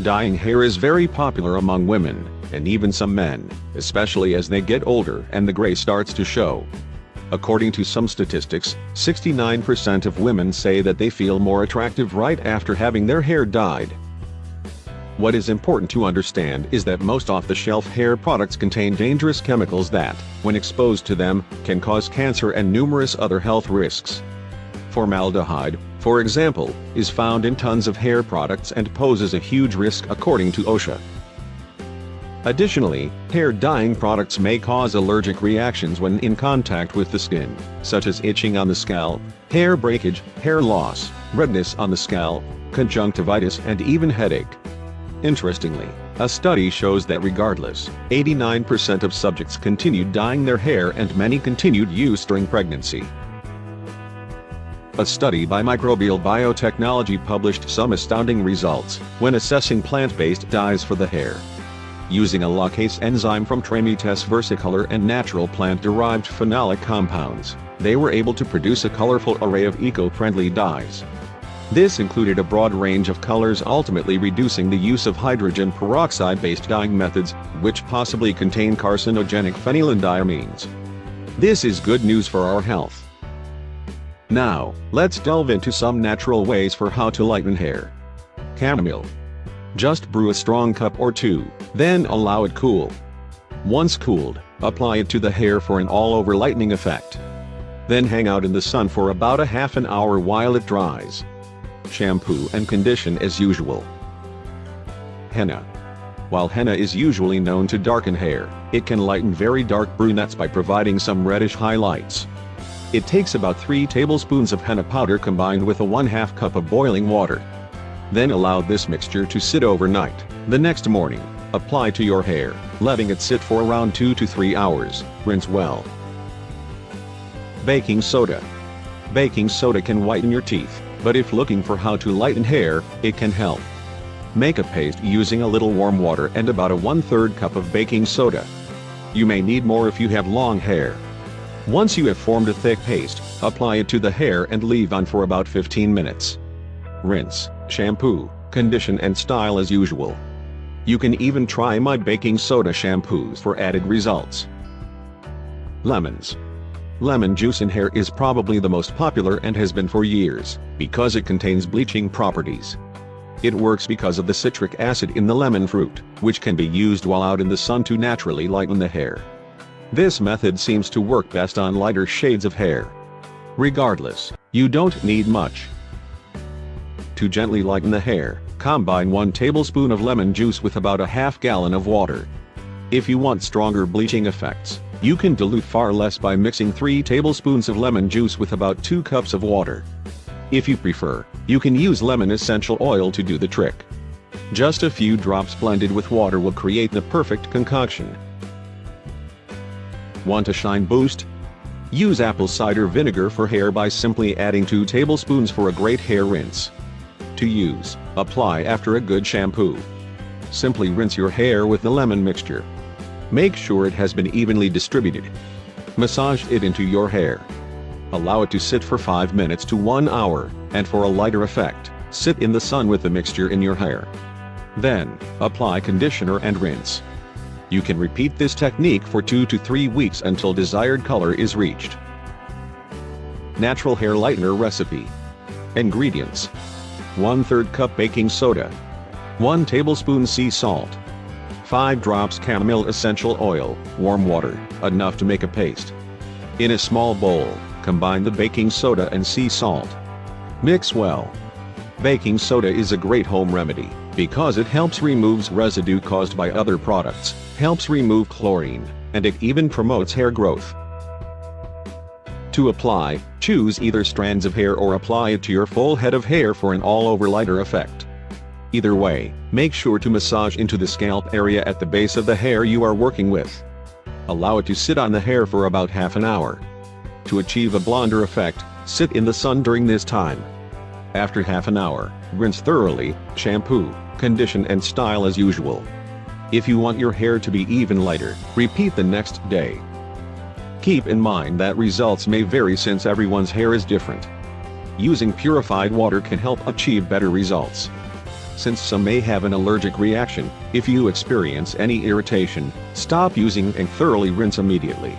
Dyeing hair is very popular among women, and even some men, especially as they get older and the gray starts to show. According to some statistics, 69% of women say that they feel more attractive right after having their hair dyed. What is important to understand is that most off-the-shelf hair products contain dangerous chemicals that, when exposed to them, can cause cancer and numerous other health risks. Formaldehyde, for example, is found in tons of hair products and poses a huge risk according to OSHA. Additionally, hair dyeing products may cause allergic reactions when in contact with the skin, such as itching on the scalp, hair breakage, hair loss, redness on the scalp, conjunctivitis, and even headache. Interestingly, a study shows that regardless, 89% of subjects continued dyeing their hair and many continued use during pregnancy. A study by Microbial Biotechnology published some astounding results when assessing plant-based dyes for the hair. Using a locase enzyme from Tremites versicolor and natural plant-derived phenolic compounds, they were able to produce a colorful array of eco-friendly dyes. This included a broad range of colors, ultimately reducing the use of hydrogen peroxide-based dyeing methods, which possibly contain carcinogenic phenylenediamines. This is good news for our health. Now, let's delve into some natural ways for how to lighten hair. Chamomile. Just brew a strong cup or two, then allow it cool. Once cooled, apply it to the hair for an all-over lightening effect. Then hang out in the sun for about a half an hour while it dries. Shampoo and condition as usual. Henna. While henna is usually known to darken hair, it can lighten very dark brunettes by providing some reddish highlights. It takes about 3 tablespoons of henna powder combined with a 1/2 cup of boiling water. Then allow this mixture to sit overnight. The next morning, apply to your hair, letting it sit for around 2 to 3 hours. Rinse well. Baking soda. Baking soda can whiten your teeth, but if looking for how to lighten hair, it can help. Make a paste using a little warm water and about a 1/3 cup of baking soda. You may need more if you have long hair. Once you have formed a thick paste, apply it to the hair and leave on for about 15 minutes. Rinse, shampoo, condition and style as usual. You can even try my baking soda shampoos for added results. Lemons. Lemon juice in hair is probably the most popular and has been for years, because it contains bleaching properties. It works because of the citric acid in the lemon fruit, which can be used while out in the sun to naturally lighten the hair. This method seems to work best on lighter shades of hair. Regardless, you don't need much. To gently lighten the hair, combine 1 tablespoon of lemon juice with about a half gallon of water. If you want stronger bleaching effects, you can dilute far less by mixing 3 tablespoons of lemon juice with about 2 cups of water. If you prefer, you can use lemon essential oil to do the trick. Just a few drops blended with water will create the perfect concoction. Want a shine boost? Use apple cider vinegar for hair by simply adding 2 tablespoons for a great hair rinse. To use, apply after a good shampoo. Simply rinse your hair with the lemon mixture. Make sure it has been evenly distributed. Massage it into your hair. Allow it to sit for 5 minutes to 1 hour, and for a lighter effect, sit in the sun with the mixture in your hair. Then, apply conditioner and rinse. You can repeat this technique for 2 to 3 weeks until desired color is reached. Natural hair lightener recipe. Ingredients: 1/3 cup baking soda, 1 tablespoon sea salt, 5 drops chamomile essential oil, warm water, enough to make a paste. In a small bowl, combine the baking soda and sea salt. Mix well. Baking soda is a great home remedy, because it helps remove residue caused by other products, helps remove chlorine, and it even promotes hair growth. To apply, choose either strands of hair or apply it to your full head of hair for an all-over lighter effect. Either way, make sure to massage into the scalp area at the base of the hair you are working with. Allow it to sit on the hair for about half an hour. To achieve a blonder effect, sit in the sun during this time. After half an hour, rinse thoroughly, shampoo, condition and style as usual. If you want your hair to be even lighter, repeat the next day. Keep in mind that results may vary since everyone's hair is different. Using purified water can help achieve better results. since some may have an allergic reaction. If you experience any irritation, stop using and thoroughly rinse immediately.